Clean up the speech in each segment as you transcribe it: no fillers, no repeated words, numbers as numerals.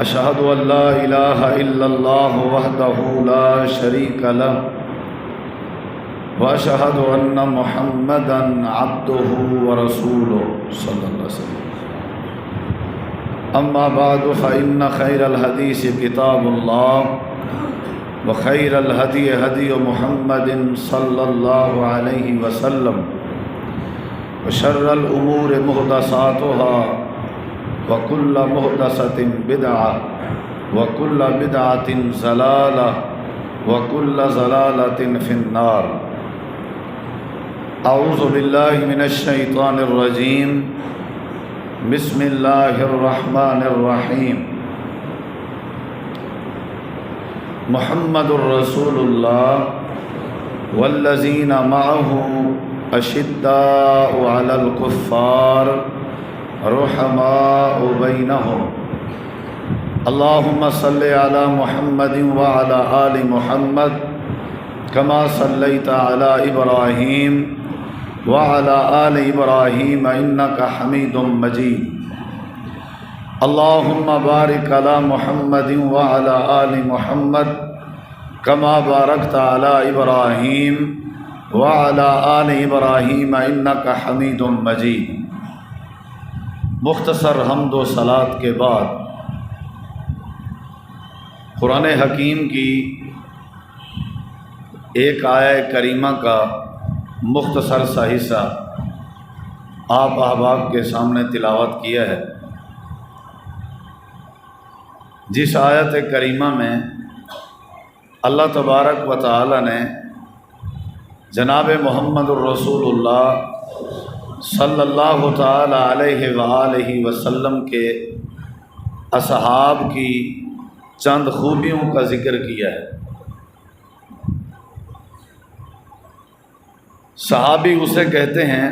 اشہد ان لا الہ الا اللہ وحدہ لا شریک لہ واشہد ان محمدا عبدہ ورسولہ صلی اللہ علیہ وسلم۔ اما بعد فإن خیر الحدیث کتاب اللہ وخیر الہدی ہدی محمد صلی اللہ علیہ وسلم وشر الامور محدثاتها وكل محدثة بدعة وكل بدعة ضلالة وكل ضلالة في النار۔ اعوذ باللہ من الشیطان الرجیم، بسم اللہ الرحمن الرحیم۔ محمد الرسول اللہ والذین معہ اشداء علی الکفار رحماء بینہم۔ اللہم صلی علی محمد وعلی آل محمد کما صلیت علی ابراہیم وعلی آل ابراہیم انک حمید مجید۔ اللہم بارک علی محمد وعلی آل محمد کما بارکت علی ابراہیم وعلی آل ابراہیم انک حمید مجید۔ مختصر حمد و صلاۃ کے بعد قرآن حکیم کی ایک آیہ کریمہ کا مختصر سا حصہ آپ احباب کے سامنے تلاوت کیا ہے، جس آیت کریمہ میں اللہ تبارک و تعالی نے جناب محمد الرسول اللہ صلی اللہ تعالی علیہ وآلہ وسلم کے اصحاب کی چند خوبیوں کا ذکر کیا ہے۔ صحابی اسے کہتے ہیں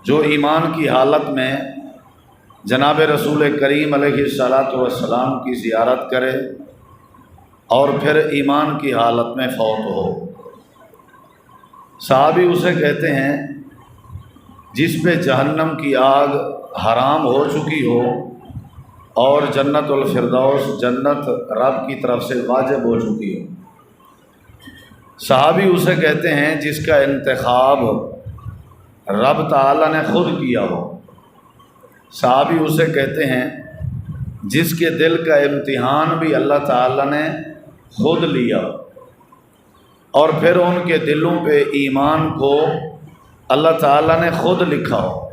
جو ایمان کی حالت میں جناب رسول کریم علیہ الصلاۃ والسلام کی زیارت کرے اور پھر ایمان کی حالت میں فوت ہو۔ صحابی اسے کہتے ہیں جس پہ جہنم کی آگ حرام ہو چکی ہو اور جنت الفردوس جنت رب کی طرف سے واجب ہو چکی ہو۔ صحابی اسے کہتے ہیں جس کا انتخاب رب تعالی نے خود کیا ہو۔ صحابی اسے کہتے ہیں جس کے دل کا امتحان بھی اللہ تعالی نے خود لیا اور پھر ان کے دلوں پہ ایمان کو اللہ تعالی نے خود لکھا ہو۔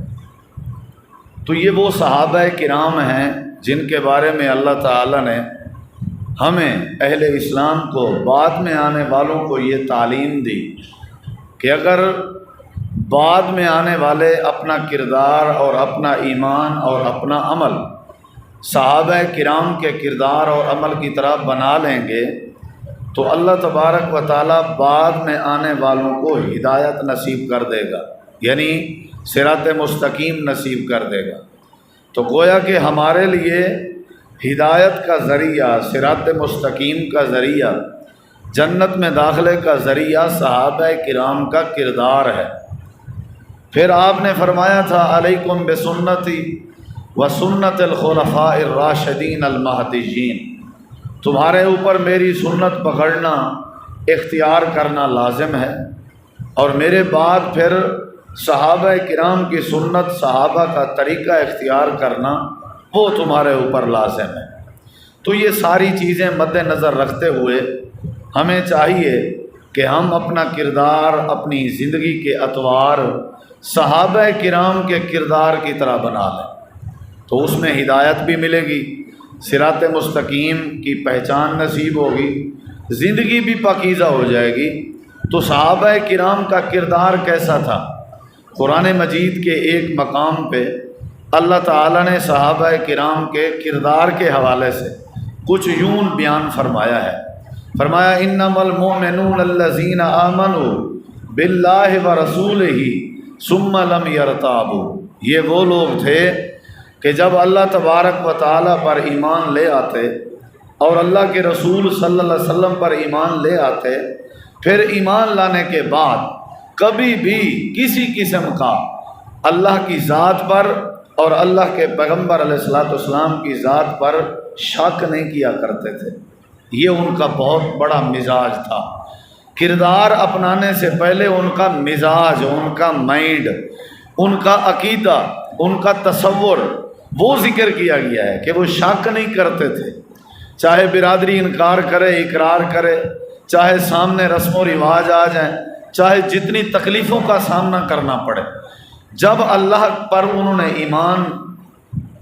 تو یہ وہ صحابہ کرام ہیں جن کے بارے میں اللہ تعالی نے ہمیں اہل اسلام کو بعد میں آنے والوں کو یہ تعلیم دی کہ اگر بعد میں آنے والے اپنا کردار اور اپنا ایمان اور اپنا عمل صحابہ کرام کے کردار اور عمل کی طرح بنا لیں گے تو اللہ تبارک و تعالیٰ بعد میں آنے والوں کو ہدایت نصیب کر دے گا، یعنی صراط مستقیم نصیب کر دے گا۔ تو گویا کہ ہمارے لیے ہدایت کا ذریعہ، صراط مستقیم کا ذریعہ، جنت میں داخلے کا ذریعہ صحابہ کرام کا کردار ہے۔ پھر آپ نے فرمایا تھا علیکم بسنتی و سنت الخلفاء الراشدین المہدیین، تمہارے اوپر میری سنت پکڑنا اختیار کرنا لازم ہے اور میرے بعد پھر صحابہ کرام کی سنت، صحابہ کا طریقہ اختیار کرنا وہ تمہارے اوپر لازم ہے۔ تو یہ ساری چیزیں مد نظر رکھتے ہوئے ہمیں چاہیے کہ ہم اپنا کردار، اپنی زندگی کے اطوار صحابہ کرام کے کردار کی طرح بنا لیں، تو اس میں ہدایت بھی ملے گی، صراط مستقیم کی پہچان نصیب ہوگی، زندگی بھی پاکیزہ ہو جائے گی۔ تو صحابہ کرام کا کردار کیسا تھا؟ قرآن مجید کے ایک مقام پہ اللہ تعالیٰ نے صحابہ کرام کے کردار کے حوالے سے کچھ یوں بیان فرمایا ہے۔ فرمایا انما المؤمنون الذین آمنوا باللہ ورسولہ ثم لم یرتابوا، یہ وہ لوگ تھے کہ جب اللہ تبارک و تعالیٰ پر ایمان لے آتے اور اللہ کے رسول صلی اللہ علیہ وسلم پر ایمان لے آتے، پھر ایمان لانے کے بعد کبھی بھی کسی قسم کا اللہ کی ذات پر اور اللہ کے پیغمبر علیہ الصلوۃ والسلام کی ذات پر شک نہیں کیا کرتے تھے۔ یہ ان کا بہت بڑا مزاج تھا۔ کردار اپنانے سے پہلے ان کا مزاج، ان کا مائنڈ، ان کا عقیدہ، ان کا تصور وہ ذکر کیا گیا ہے کہ وہ شک نہیں کرتے تھے، چاہے برادری انکار کرے، اقرار کرے، چاہے سامنے رسم و رواج آ جائیں، چاہے جتنی تکلیفوں کا سامنا کرنا پڑے۔ جب اللہ پر انہوں نے ایمان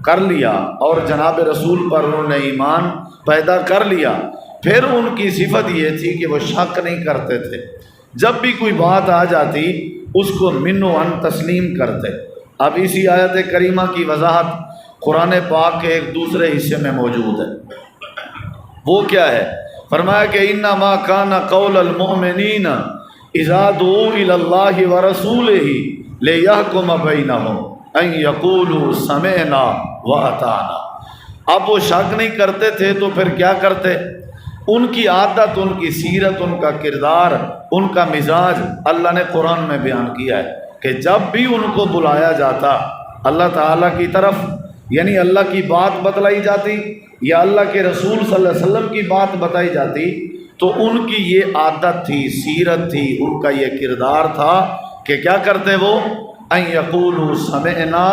کر لیا اور جناب رسول پر انہوں نے ایمان پیدا کر لیا، پھر ان کی صفت یہ تھی کہ وہ شک نہیں کرتے تھے۔ جب بھی کوئی بات آ جاتی اس کو من و عن تسلیم کرتے۔ اب اسی آیت کریمہ کی وضاحت قرآن پاک کے ایک دوسرے حصے میں موجود ہے۔ وہ کیا ہے؟ فرمایا کہ انما کان قول المؤمنین اذا دعوا الی اللہ ورسولہ لیحکم بینہم ان یقولوا سمعنا واطعنا۔ اب وہ شک نہیں کرتے تھے تو پھر کیا کرتے؟ ان کی عادت، ان کی سیرت، ان کا کردار، ان کا مزاج اللہ نے قرآن میں بیان کیا ہے کہ جب بھی ان کو بلایا جاتا اللہ تعالیٰ کی طرف، یعنی اللہ کی بات بتلائی جاتی یا اللہ کے رسول صلی اللہ علیہ وسلم کی بات بتائی جاتی، تو ان کی یہ عادت تھی، سیرت تھی، ان کا یہ کردار تھا کہ کیا کرتے وہ؟ ان یقولوا سمعنا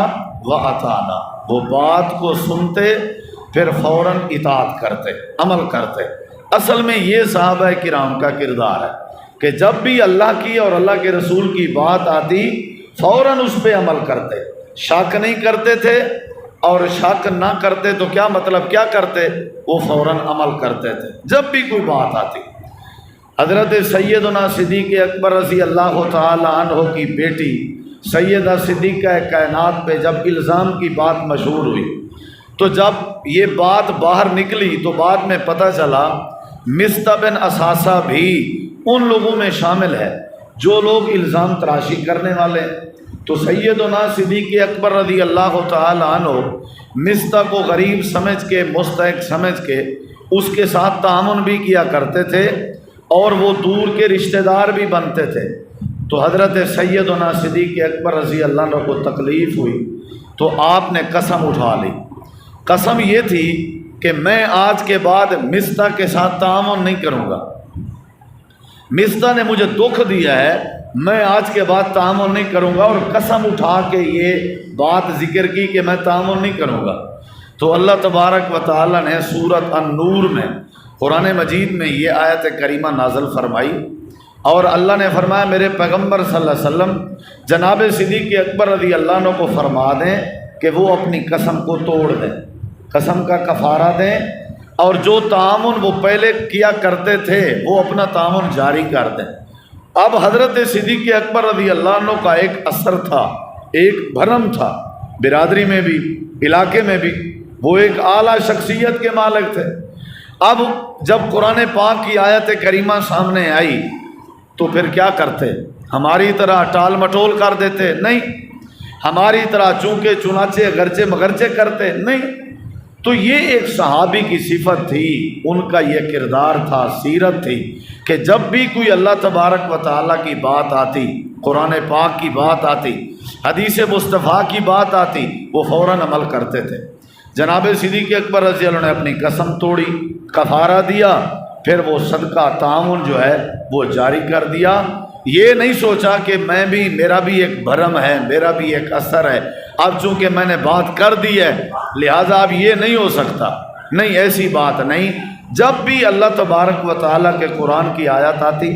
واطعنا، وہ بات کو سنتے پھر فوراً اطاعت کرتے، عمل کرتے۔ اصل میں یہ صحابہ کرام کا کردار ہے کہ جب بھی اللہ کی اور اللہ کے رسول کی بات آتی فوراً اس پہ عمل کرتے، شک نہیں کرتے تھے، اور شک نہ کرتے تو کیا مطلب کیا کرتے؟ وہ فوراً عمل کرتے تھے جب بھی کوئی بات آتی۔ حضرت سیدنا صدیق اکبر رضی اللہ تعالی عنہ کی بیٹی سیدہ صدیقہ کائنات پہ جب الزام کی بات مشہور ہوئی تو جب یہ بات باہر نکلی تو بعد میں پتہ چلا مصطح بن اثاثہ بھی ان لوگوں میں شامل ہے جو لوگ الزام تراشی کرنے والے ہیں۔ تو سیدنا صدیق اکبر رضی اللہ تعالی عنہ مصطح کو غریب سمجھ کے، مستحق سمجھ کے اس کے ساتھ تعاون بھی کیا کرتے تھے اور وہ دور کے رشتہ دار بھی بنتے تھے۔ تو حضرت سیدنا صدیق اکبر رضی اللہ عنہ کو تکلیف ہوئی تو آپ نے قسم اٹھا لی۔ قسم یہ تھی کہ میں آج کے بعد مصطح کے ساتھ تعاون نہیں کروں گا، مصطح نے مجھے دکھ دیا ہے، میں آج کے بعد تعاون نہیں کروں گا، اور قسم اٹھا کے یہ بات ذکر کی کہ میں تعاون نہیں کروں گا۔ تو اللہ تبارک و تعالی نے سورۃ النور میں، قرآن مجید میں یہ آیت کریمہ نازل فرمائی، اور اللہ نے فرمایا میرے پیغمبر صلی اللہ علیہ وسلم جناب صدیق اکبر رضی اللہ عنہ کو فرما دیں کہ وہ اپنی قسم کو توڑ دیں، قسم کا کفارہ دیں، اور جو تعاون وہ پہلے کیا کرتے تھے وہ اپنا تعاون جاری کر دیں۔ اب حضرت صدیق اکبر رضی اللہ عنہ کا ایک اثر تھا، ایک بھرم تھا برادری میں بھی، علاقے میں بھی، وہ ایک اعلیٰ شخصیت کے مالک تھے۔ اب جب قرآن پاک کی آیت کریمہ سامنے آئی تو پھر کیا کرتے؟ ہماری طرح ٹال مٹول کر دیتے؟ نہیں۔ ہماری طرح چونکے چنانچے گرچے مگرچے کرتے؟ نہیں۔ تو یہ ایک صحابی کی صفت تھی، ان کا یہ کردار تھا، سیرت تھی کہ جب بھی کوئی اللہ تبارک و تعالیٰ کی بات آتی، قرآن پاک کی بات آتی، حدیث مصطفیٰ کی بات آتی، وہ فوراً عمل کرتے تھے۔ جناب صدیق اکبر رضی اللہ عنہ نے اپنی قسم توڑی، کفارہ دیا، پھر وہ صدقہ تعاون جو ہے وہ جاری کر دیا۔ یہ نہیں سوچا کہ میں بھی، میرا بھی ایک بھرم ہے، میرا بھی ایک اثر ہے، اب چونکہ میں نے بات کر دی ہے لہٰذا اب یہ نہیں ہو سکتا۔ نہیں، ایسی بات نہیں۔ جب بھی اللہ تبارک و تعالیٰ کے قرآن کی آیت آتی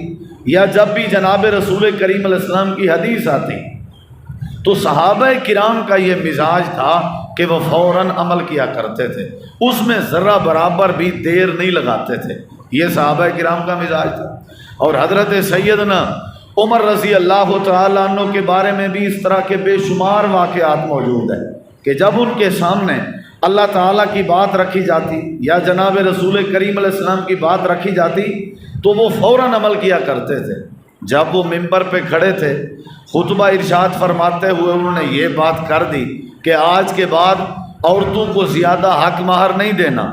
یا جب بھی جناب رسول کریم علیہ السلام کی حدیث آتی تو صحابہ کرام کا یہ مزاج تھا کہ وہ فوراً عمل کیا کرتے تھے، اس میں ذرہ برابر بھی دیر نہیں لگاتے تھے۔ یہ صحابہ کرام کا مزاج تھا۔ اور حضرت سیدنا عمر رضی اللہ تعالیٰ عنہ کے بارے میں بھی اس طرح کے بے شمار واقعات موجود ہیں کہ جب ان کے سامنے اللہ تعالیٰ کی بات رکھی جاتی یا جناب رسول کریم علیہ السلام کی بات رکھی جاتی تو وہ فوراً عمل کیا کرتے تھے۔ جب وہ ممبر پہ کھڑے تھے خطبہ ارشاد فرماتے ہوئے انہوں نے یہ بات کر دی کہ آج کے بعد عورتوں کو زیادہ حق مہر نہیں دینا،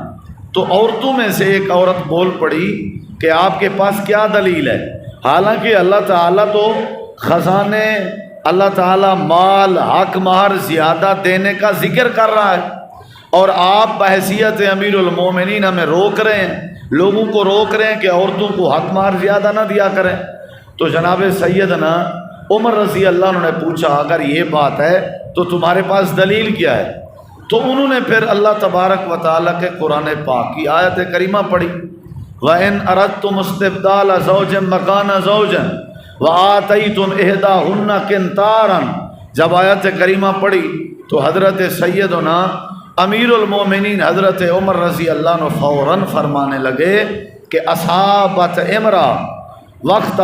تو عورتوں میں سے ایک عورت بول پڑی کہ آپ کے پاس کیا دلیل ہے؟ حالانکہ اللہ تعالیٰ تو خزانے اللہ تعالیٰ مال حق مہر زیادہ دینے کا ذکر کر رہا ہے، اور آپ بحیثیت امیر المومنین ہمیں روک رہے ہیں، لوگوں کو روک رہے ہیں کہ عورتوں کو حق مہر زیادہ نہ دیا کریں۔ تو جناب سیدنا عمر رضی اللہ عنہ نے پوچھا اگر یہ بات ہے تو تمہارے پاس دلیل کیا ہے؟ تو انہوں نے پھر اللہ تبارک و تعالیٰ کے قرآن پاک کی آیت کریمہ پڑھی، وَإِنْ أَرَدْتُمُ اسْتِبْدَالَ زَوْجٍ مَكَانَ زَوْجٍ وَآتَيْتُمْ إِحْدَاهُنَّ قِنْطَارًا۔ جب آیت کریمہ پڑھی تو حضرت سیدنا امیر المومنین حضرت عمر رضی اللہ عنہ فوراً فرمانے لگے کہ اصابت امرا وقت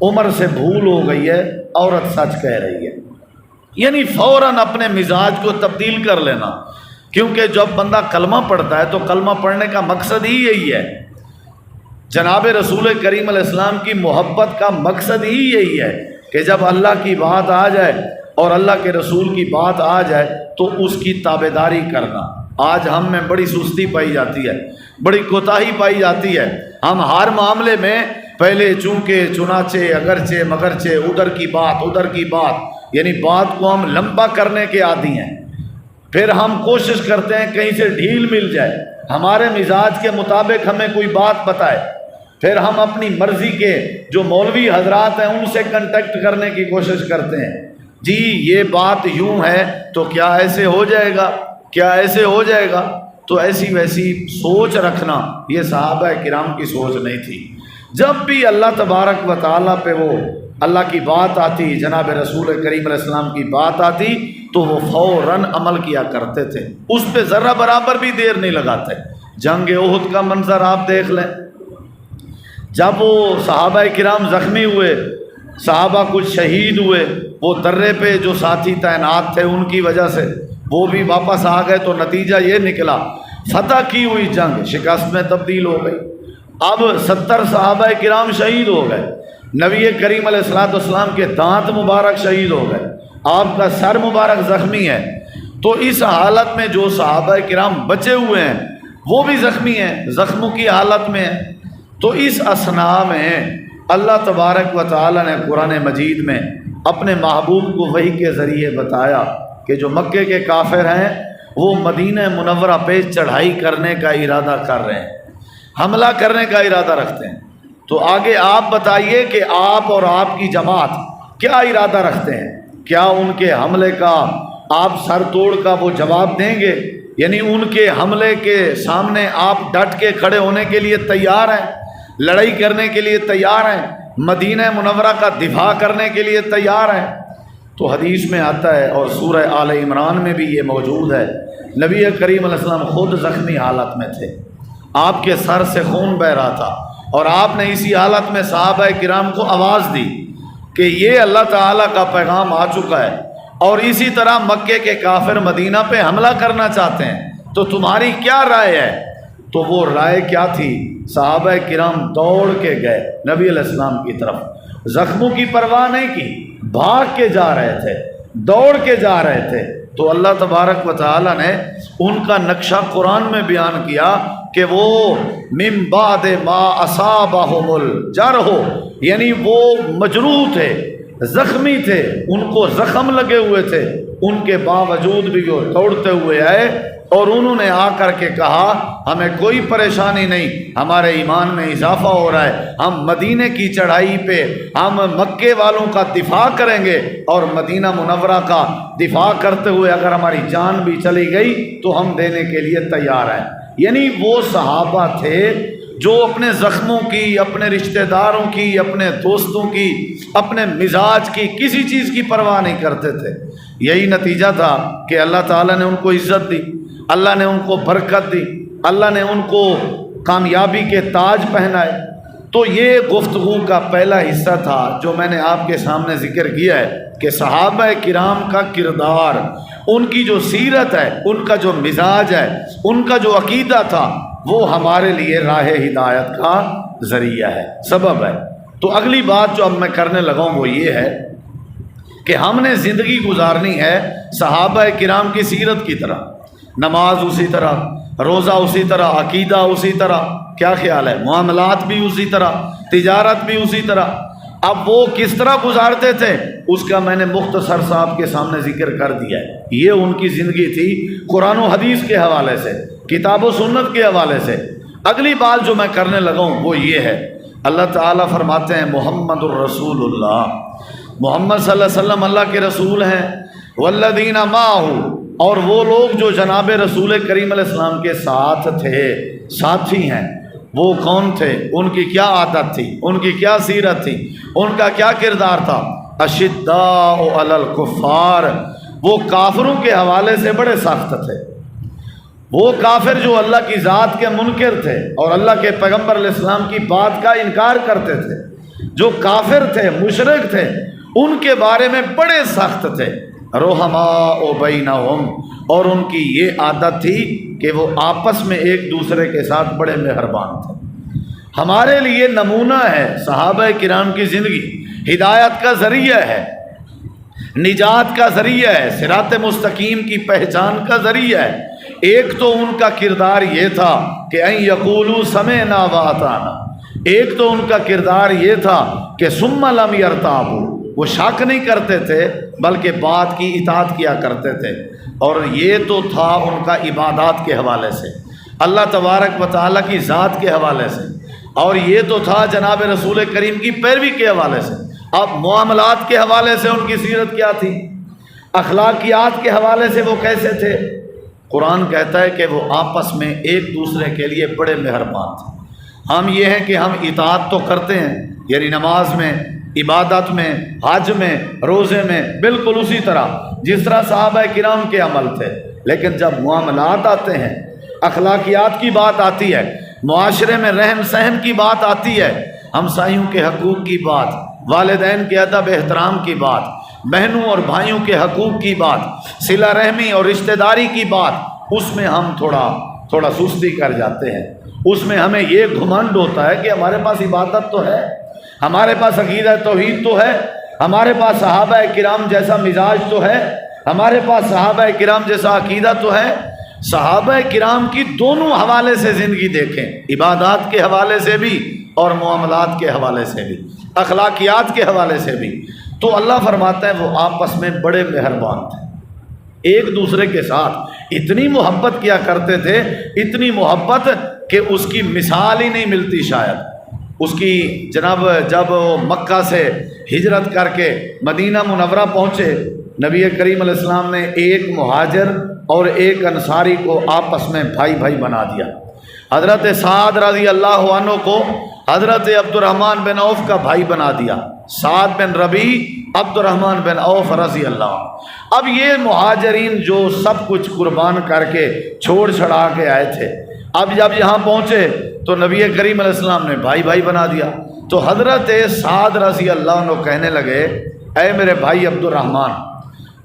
عمر سے بھول ہو گئی ہے، عورت سچ کہہ رہی ہے۔ یعنی فوراً اپنے مزاج کو تبدیل کر لینا، کیونکہ جب بندہ کلمہ پڑھتا ہے تو کلمہ پڑھنے کا مقصد ہی یہی ہے، جناب رسول کریم علیہ السلام کی محبت کا مقصد ہی یہی ہے کہ جب اللہ کی بات آ جائے اور اللہ کے رسول کی بات آ جائے تو اس کی تابعداری کرنا۔ آج ہم میں بڑی سستی پائی جاتی ہے، بڑی کوتاہی پائی جاتی ہے۔ ہم ہر معاملے میں پہلے چونکہ چنانچہ اگرچہ مگرچہ ادھر کی بات یعنی بات کو ہم لمبا کرنے کے عادی ہیں، پھر ہم کوشش کرتے ہیں کہیں سے ڈھیل مل جائے، ہمارے مزاج کے مطابق ہمیں کوئی بات بتائے، پھر ہم اپنی مرضی کے جو مولوی حضرات ہیں ان سے کنٹیکٹ کرنے کی کوشش کرتے ہیں، جی یہ بات یوں ہے تو کیا ایسے ہو جائے گا، کیا ایسے ہو جائے گا؟ تو ایسی ویسی سوچ رکھنا یہ صحابہ کرام کی سوچ نہیں تھی۔ جب بھی اللہ تبارک و تعالیٰ پہ وہ اللہ کی بات آتی، جناب رسول کریم علیہ السلام کی بات آتی تو وہ فوراً عمل کیا کرتے تھے، اس پہ ذرہ برابر بھی دیر نہیں لگاتے۔ جنگ احد کا منظر آپ دیکھ لیں، جب وہ صحابہ کرام زخمی ہوئے، صحابہ کچھ شہید ہوئے، وہ درے پہ جو ساتھی تعینات تھے ان کی وجہ سے وہ بھی واپس آ گئے، تو نتیجہ یہ نکلا فتح کی ہوئی جنگ شکست میں تبدیل ہو گئی۔ اب 70 صحابہ کرام شہید ہو گئے، نبی کریم علیہ السلام کے دانت مبارک شہید ہو گئے، آپ کا سر مبارک زخمی ہے۔ تو اس حالت میں جو صحابہ کرام بچے ہوئے ہیں وہ بھی زخمی ہیں، زخموں کی حالت میں ہیں۔ تو اس اثنا میں اللہ تبارک و تعالی نے قرآن مجید میں اپنے محبوب کو وحی کے ذریعے بتایا کہ جو مکے کے کافر ہیں وہ مدینہ منورہ پہ چڑھائی کرنے کا ارادہ کر رہے ہیں، حملہ کرنے کا ارادہ رکھتے ہیں۔ تو آگے آپ بتائیے کہ آپ اور آپ کی جماعت کیا ارادہ رکھتے ہیں؟ کیا ان کے حملے کا آپ سر توڑ کا وہ جواب دیں گے؟ یعنی ان کے حملے کے سامنے آپ ڈٹ کے کھڑے ہونے کے لیے تیار ہیں، لڑائی کرنے کے لیے تیار ہیں، مدینہ منورہ کا دفاع کرنے کے لیے تیار ہیں؟ تو حدیث میں آتا ہے اور سورہ آل عمران میں بھی یہ موجود ہے، نبی کریم علیہ السلام خود زخمی حالت میں تھے، آپ کے سر سے خون بہہ رہا تھا، اور آپ نے اسی حالت میں صحابہ کرام کو آواز دی کہ یہ اللہ تعالیٰ کا پیغام آ چکا ہے اور اسی طرح مکے کے کافر مدینہ پہ حملہ کرنا چاہتے ہیں، تو تمہاری کیا رائے ہے؟ تو وہ رائے کیا تھی؟ صحابہ کرام دوڑ کے گئے نبی علیہ السلام کی طرف، زخموں کی پرواہ نہیں کی، بھاگ کے جا رہے تھے، دوڑ کے جا رہے تھے۔ تو اللہ تبارک و تعالی نے ان کا نقشہ قرآن میں بیان کیا کہ وہ من بعد ما اصابہم الجرح، یعنی وہ مجروح تھے، زخمی تھے، ان کو زخم لگے ہوئے تھے، ان کے باوجود بھی وہ دوڑتے ہوئے آئے اور انہوں نے آ کر کے کہا ہمیں کوئی پریشانی نہیں، ہمارے ایمان میں اضافہ ہو رہا ہے، ہم مدینے کی چڑھائی پہ ہم مکے والوں کا دفاع کریں گے، اور مدینہ منورہ کا دفاع کرتے ہوئے اگر ہماری جان بھی چلی گئی تو ہم دینے کے لیے تیار ہیں۔ یعنی وہ صحابہ تھے جو اپنے زخموں کی، اپنے رشتہ داروں کی، اپنے دوستوں کی، اپنے مزاج کی، کسی چیز کی پرواہ نہیں کرتے تھے۔ یہی نتیجہ تھا کہ اللہ تعالیٰ نے ان کو عزت دی، اللہ نے ان کو برکت دی، اللہ نے ان کو کامیابی کے تاج پہنائے۔ تو یہ گفتگو کا پہلا حصہ تھا جو میں نے آپ کے سامنے ذکر کیا ہے کہ صحابہ کرام کا کردار، ان کی جو سیرت ہے، ان کا جو مزاج ہے، ان کا جو عقیدہ تھا، وہ ہمارے لیے راہ ہدایت کا ذریعہ ہے، سبب ہے۔ تو اگلی بات جو اب میں کرنے لگا ہوں وہ یہ ہے کہ ہم نے زندگی گزارنی ہے صحابہ کرام کی سیرت کی طرح، نماز اسی طرح، روزہ اسی طرح، عقیدہ اسی طرح، کیا خیال ہے؟ معاملات بھی اسی طرح، تجارت بھی اسی طرح۔ اب وہ کس طرح گزارتے تھے اس کا میں نے مختصر صاحب کے سامنے ذکر کر دیا ہے. یہ ان کی زندگی تھی قرآن و حدیث کے حوالے سے، کتاب و سنت کے حوالے سے. اگلی بات جو میں کرنے لگا ہوں وہ یہ ہے، اللہ تعالیٰ فرماتے ہیں محمد الرسول اللہ، محمد صلی اللہ علیہ وسلم اللہ کے رسول ہیں. والذین معہ، اور وہ لوگ جو جناب رسول کریم علیہ السلام کے ساتھ تھے، ساتھی ہیں. وہ کون تھے؟ ان کی کیا عادت تھی، ان کی کیا سیرت تھی، ان کا کیا کردار تھا؟ اشداء علی الکفار، وہ کافروں کے حوالے سے بڑے سخت تھے. وہ کافر جو اللہ کی ذات کے منکر تھے اور اللہ کے پیغمبر علیہ السلام کی بات کا انکار کرتے تھے، جو کافر تھے، مشرک تھے، ان کے بارے میں بڑے سخت تھے. رحماء بینہم، اور ان کی یہ عادت تھی کہ وہ آپس میں ایک دوسرے کے ساتھ بڑے مہربان تھے. ہمارے لیے نمونہ ہے صحابہ کرام کی زندگی، ہدایت کا ذریعہ ہے، نجات کا ذریعہ ہے، صراط مستقیم کی پہچان کا ذریعہ ہے. ایک تو ان کا کردار یہ تھا کہ ان یقولوا سمعنا واطعنا، ایک تو ان کا کردار یہ تھا کہ ثم لم یرتابوا، وہ شک نہیں کرتے تھے بلکہ بات کی اطاعت کیا کرتے تھے. اور یہ تو تھا ان کا عبادات کے حوالے سے، اللہ تبارک و تعالیٰ کی ذات کے حوالے سے، اور یہ تو تھا جناب رسول کریم کی پیروی کے حوالے سے. اب معاملات کے حوالے سے ان کی سیرت کیا تھی، اخلاقیات کے حوالے سے وہ کیسے تھے؟ قرآن کہتا ہے کہ وہ آپس میں ایک دوسرے کے لیے بڑے مہربان تھے. ہم یہ ہیں کہ ہم اطاعت تو کرتے ہیں، یعنی نماز میں، عبادت میں، حج میں، روزے میں، بالکل اسی طرح جس طرح صحابہ کرام کے عمل تھے. لیکن جب معاملات آتے ہیں، اخلاقیات کی بات آتی ہے، معاشرے میں رحم سہم کی بات آتی ہے، ہمسایوں کے حقوق کی بات، والدین کے ادب احترام کی بات، بہنوں اور بھائیوں کے حقوق کی بات، صلہ رحمی اور رشتہ داری کی بات، اس میں ہم تھوڑا سستی کر جاتے ہیں. اس میں ہمیں یہ گھمنڈ ہوتا ہے کہ ہمارے پاس عبادت تو ہے، ہمارے پاس عقیدہ توحید تو ہے، ہمارے پاس صحابہ کرام جیسا مزاج تو ہے، ہمارے پاس صحابہ کرام جیسا عقیدہ تو ہے. صحابہ کرام کی دونوں حوالے سے زندگی دیکھیں، عبادات کے حوالے سے بھی اور معاملات کے حوالے سے بھی، اخلاقیات کے حوالے سے بھی. تو اللہ فرماتا ہے وہ آپس میں بڑے مہربان تھے، ایک دوسرے کے ساتھ اتنی محبت کیا کرتے تھے، اتنی محبت کہ اس کی مثال ہی نہیں ملتی شاید. اس کی جناب جب مکہ سے ہجرت کر کے مدینہ منورہ پہنچے، نبی کریم علیہ السلام نے ایک مہاجر اور ایک انصاری کو آپس میں بھائی بھائی بنا دیا. حضرت سعد رضی اللہ عنہ کو حضرت عبد الرحمن بن عوف کا بھائی بنا دیا، سعد بن ربیع، عبد الرحمن بن عوف رضی اللہ عنہ. اب یہ مہاجرین جو سب کچھ قربان کر کے چھوڑ چھڑا کے آئے تھے، اب جب یہاں پہنچے تو نبی کریم علیہ السلام نے بھائی بھائی بنا دیا. تو حضرت سعد رضی اللہ عنہ کہنے لگے، اے میرے بھائی عبد الرحمن،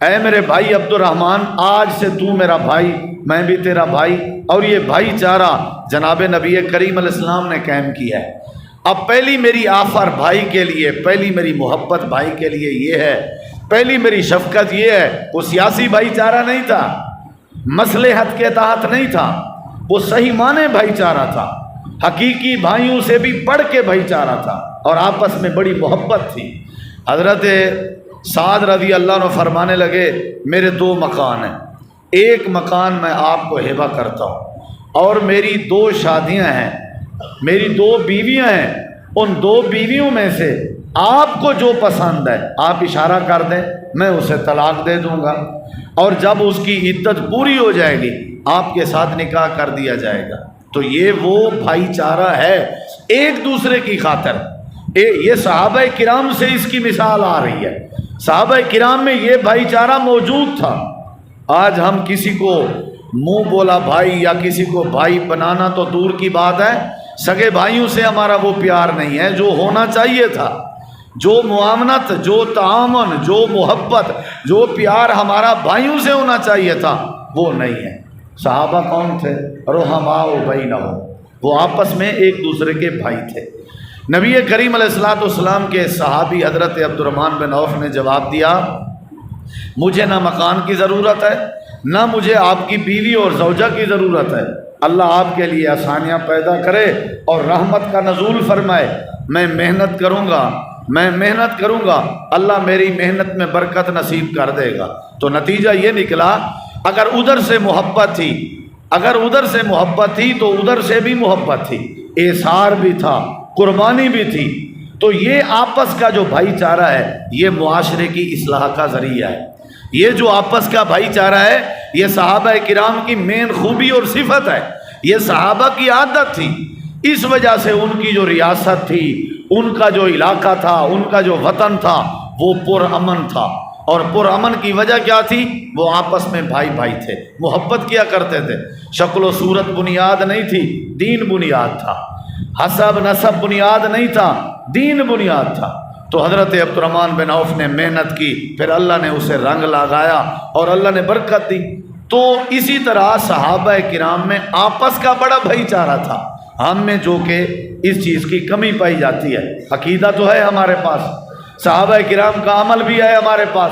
اے میرے بھائی عبد الرحمن، آج سے تو میرا بھائی، میں بھی تیرا بھائی، اور یہ بھائی چارہ جناب نبی کریم علیہ السلام نے قائم کیا ہے. اب پہلی میری آفر بھائی کے لیے، پہلی میری محبت بھائی کے لیے یہ ہے، پہلی میری شفقت یہ ہے، وہ سیاسی بھائی چارہ نہیں تھا، مصلحت کے تحت نہیں تھا، وہ صحیح معنی بھائی چارہ تھا، حقیقی بھائیوں سے بھی بڑھ کے بھائی چارہ تھا، اور آپس میں بڑی محبت تھی. حضرت سعد رضی اللہ عنہ فرمانے لگے، میرے دو مکان ہیں، ایک مکان میں آپ کو ہبہ کرتا ہوں، اور میری دو شادیاں ہیں، میری دو بیویاں ہیں، ان دو بیویوں میں سے آپ کو جو پسند ہے آپ اشارہ کر دیں، میں اسے طلاق دے دوں گا، اور جب اس کی عدت پوری ہو جائے گی آپ کے ساتھ نکاح کر دیا جائے گا. تو یہ وہ بھائی چارہ ہے ایک دوسرے کی خاطر. یہ صحابہ کرام سے اس کی مثال آ رہی ہے، صحابہ کرام میں یہ بھائی چارہ موجود تھا. آج ہم کسی کو منہ بولا بھائی یا کسی کو بھائی بنانا تو دور کی بات ہے، سگے بھائیوں سے ہمارا وہ پیار نہیں ہے جو ہونا چاہیے تھا. جو معاملت، جو تعامن، جو محبت، جو پیار ہمارا بھائیوں سے ہونا چاہیے تھا وہ نہیں ہے. صحابہ کون تھے؟ رحماء بینہم، وہ آپس میں ایک دوسرے کے بھائی تھے. نبی کریم علیہ الصلوۃ والسلام کے صحابی حضرت عبد الرحمن بن عوف نے جواب دیا، مجھے نہ مکان کی ضرورت ہے، نہ مجھے آپ کی بیوی اور زوجہ کی ضرورت ہے. اللہ آپ کے لیے آسانیاں پیدا کرے اور رحمت کا نزول فرمائے. میں محنت کروں گا، میں محنت کروں گا اللہ میری محنت میں برکت نصیب کر دے گا۔ تو نتیجہ یہ نکلا اگر ادھر سے محبت تھی تو ادھر سے بھی محبت تھی، ایثار بھی تھا، قربانی بھی تھی۔ تو یہ آپس کا جو بھائی چارہ ہے یہ معاشرے کی اصلاح کا ذریعہ ہے۔ یہ جو آپس کا بھائی چارہ ہے یہ صحابہ کرام کی مین خوبی اور صفت ہے، یہ صحابہ کی عادت تھی۔ اس وجہ سے ان کی جو ریاست تھی، ان کا جو علاقہ تھا، ان کا جو وطن تھا وہ پرامن تھا۔ اور پرامن کی وجہ کیا تھی؟ وہ آپس میں بھائی بھائی تھے، محبت کیا کرتے تھے۔ شکل و صورت بنیاد نہیں تھی، دین بنیاد تھا۔ حسب نسب بنیاد نہیں تھا، دین بنیاد تھا۔ تو حضرت عبد الرحمن بن عوف نے محنت کی، پھر اللہ نے اسے رنگ لگایا اور اللہ نے برکت دی۔ تو اسی طرح صحابہ کرام میں آپس کا بڑا بھائی چارہ تھا۔ ہم میں جو کہ اس چیز کی کمی پائی جاتی ہے، عقیدہ تو ہے ہمارے پاس، صحابہ کرام کا عمل بھی ہے ہمارے پاس،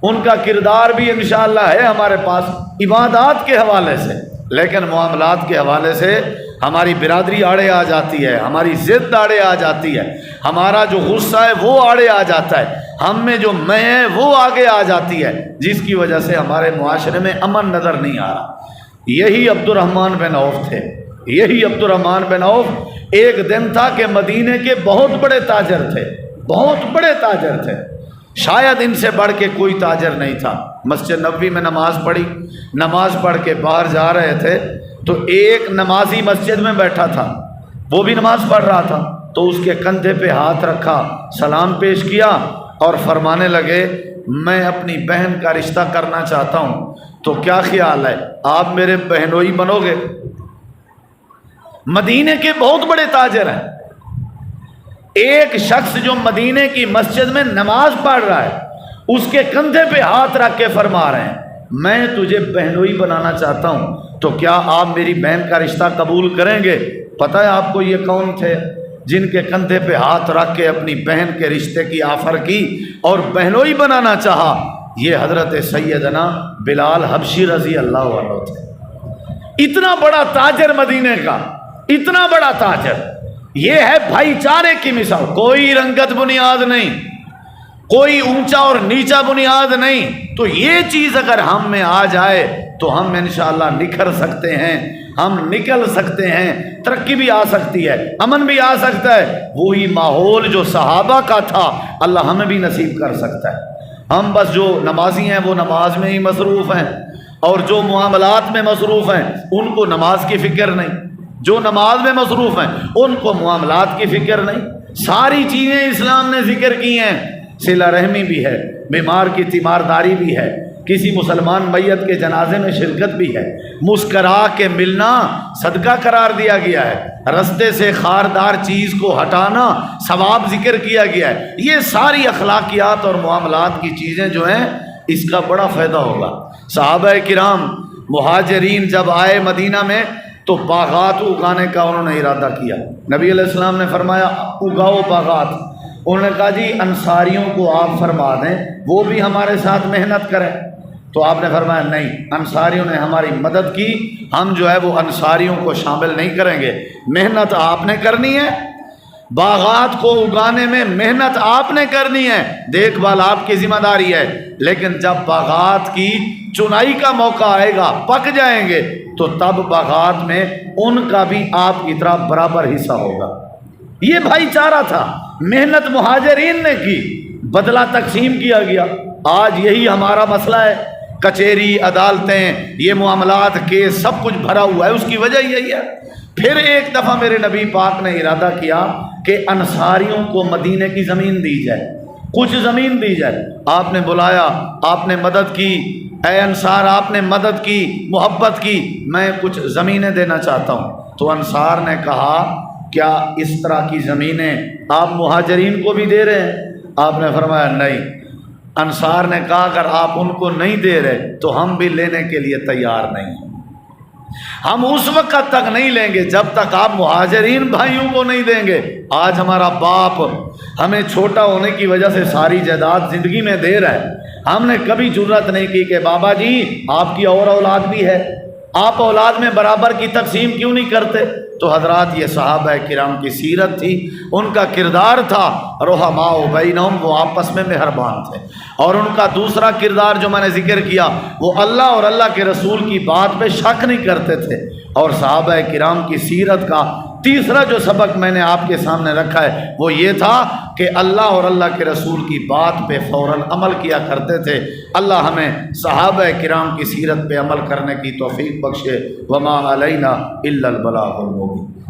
ان کا کردار بھی انشاءاللہ ہے ہمارے پاس عبادات کے حوالے سے، لیکن معاملات کے حوالے سے ہماری برادری آڑے آ جاتی ہے، ہماری ضد آڑے آ جاتی ہے، ہمارا جو غصہ ہے وہ آڑے آ جاتا ہے، ہم میں جو میں ہے وہ آگے آ جاتی ہے، جس کی وجہ سے ہمارے معاشرے میں امن نظر نہیں آ رہا۔ یہی عبد الرحمن بن عوف تھے، یہی عبد الرحمن بن عوف ایک دن تھا کہ مدینے کے بہت بڑے تاجر تھے، بہت بڑے تاجر تھے، شاید ان سے بڑھ کے کوئی تاجر نہیں تھا۔ مسجد نبوی میں نماز پڑھی، نماز پڑھ کے باہر جا رہے تھے تو ایک نمازی مسجد میں بیٹھا تھا، وہ بھی نماز پڑھ رہا تھا، تو اس کے کندھے پہ ہاتھ رکھا، سلام پیش کیا اور فرمانے لگے میں اپنی بہن کا رشتہ کرنا چاہتا ہوں، تو کیا خیال ہے آپ میرے بہنوئی بنو گے؟ مدینے کے بہت بڑے تاجر ہیں، ایک شخص جو مدینے کی مسجد میں نماز پڑھ رہا ہے اس کے کندھے پہ ہاتھ رکھ کے فرما رہے ہیں میں تجھے بہنوئی بنانا چاہتا ہوں، تو کیا آپ میری بہن کا رشتہ قبول کریں گے؟ پتہ ہے آپ کو یہ کون تھے جن کے کندھے پہ ہاتھ رکھ کے اپنی بہن کے رشتے کی آفر کی اور بہنوئی بنانا چاہا؟ یہ حضرت سیدنا بلال حبشی رضی اللہ عنہ تھے۔ اتنا بڑا تاجر مدینے کا، اتنا بڑا تاجر، یہ ہے بھائی چارے کی مثال، کوئی رنگت بنیاد نہیں، کوئی اونچا اور نیچا بنیاد نہیں۔ تو یہ چیز اگر ہم میں آ جائے تو ہم انشاءاللہ نکھر سکتے ہیں، ہم نکل سکتے ہیں، ترقی بھی آ سکتی ہے، امن بھی آ سکتا ہے۔ وہی ماحول جو صحابہ کا تھا اللہ ہمیں بھی نصیب کر سکتا ہے۔ ہم بس جو نمازی ہیں وہ نماز میں ہی مصروف ہیں، اور جو معاملات میں مصروف ہیں ان کو نماز کی فکر نہیں، جو نماز میں مصروف ہیں ان کو معاملات کی فکر نہیں۔ ساری چیزیں اسلام نے ذکر کی ہیں، صلہ رحمی بھی ہے، بیمار کی تیمارداری بھی ہے، کسی مسلمان میت کے جنازے میں شرکت بھی ہے، مسکرا کے ملنا صدقہ قرار دیا گیا ہے، رستے سے خاردار چیز کو ہٹانا ثواب ذکر کیا گیا ہے۔ یہ ساری اخلاقیات اور معاملات کی چیزیں جو ہیں اس کا بڑا فائدہ ہوگا۔ صحابہ کرام مہاجرین جب آئے مدینہ میں تو باغات اگانے کا انہوں نے ارادہ کیا۔ نبی علیہ السلام نے فرمایا اگاؤ باغات۔ انہوں نے کہا جی انصاریوں کو آپ فرما دیں وہ بھی ہمارے ساتھ محنت کریں، تو آپ نے فرمایا نہیں، انصاریوں نے ہماری مدد کی، ہم جو ہے وہ انصاریوں کو شامل نہیں کریں گے، محنت آپ نے کرنی ہے، باغات کو اگانے میں محنت آپ نے کرنی ہے، دیکھ بھال آپ کی ذمہ داری ہے، لیکن جب باغات کی چنائی کا موقع آئے گا، پک جائیں گے، تو تب باغات میں ان کا بھی آپ کی طرح برابر حصہ ہوگا۔ یہ بھائی چارہ تھا، محنت مہاجرین نے کی، بدلہ تقسیم کیا گیا۔ آج یہی ہمارا مسئلہ ہے، کچہری، عدالتیں، یہ معاملات کے سب کچھ بھرا ہوا ہے، اس کی وجہ یہی ہے۔ پھر ایک دفعہ میرے نبی پاک نے ارادہ کیا کہ انصاریوں کو مدینے کی زمین دی جائے، کچھ زمین دی جائے۔ آپ نے بلایا، آپ نے مدد کی، اے انصار آپ نے مدد کی، محبت کی، میں کچھ زمینیں دینا چاہتا ہوں۔ تو انصار نے کہا کیا اس طرح کی زمینیں آپ مہاجرین کو بھی دے رہے ہیں؟ آپ نے فرمایا نہیں۔ انصار نے کہا اگر آپ ان کو نہیں دے رہے تو ہم بھی لینے کے لیے تیار نہیں ہیں، ہم اس وقت تک نہیں لیں گے جب تک آپ مہاجرین بھائیوں کو نہیں دیں گے۔ آج ہمارا باپ ہمیں چھوٹا ہونے کی وجہ سے ساری جائیداد زندگی میں دے رہا ہے، ہم نے کبھی جرات نہیں کی کہ بابا جی آپ کی اور اولاد بھی ہے، آپ اولاد میں برابر کی تقسیم کیوں نہیں کرتے؟ تو حضرات یہ صحابہ کرام کی سیرت تھی، ان کا کردار تھا رحماء بینہم، وہ آپس میں مہربان تھے۔ اور ان کا دوسرا کردار جو میں نے ذکر کیا، وہ اللہ اور اللہ کے رسول کی بات پہ شک نہیں کرتے تھے۔ اور صحابہ کرام کی سیرت کا تیسرا جو سبق میں نے آپ کے سامنے رکھا ہے وہ یہ تھا کہ اللہ اور اللہ کے رسول کی بات پہ فوراً عمل کیا کرتے تھے۔ اللہ ہمیں صحابہ کرام کی سیرت پہ عمل کرنے کی توفیق بخشے۔ وما علینا الا البلاغ المبین۔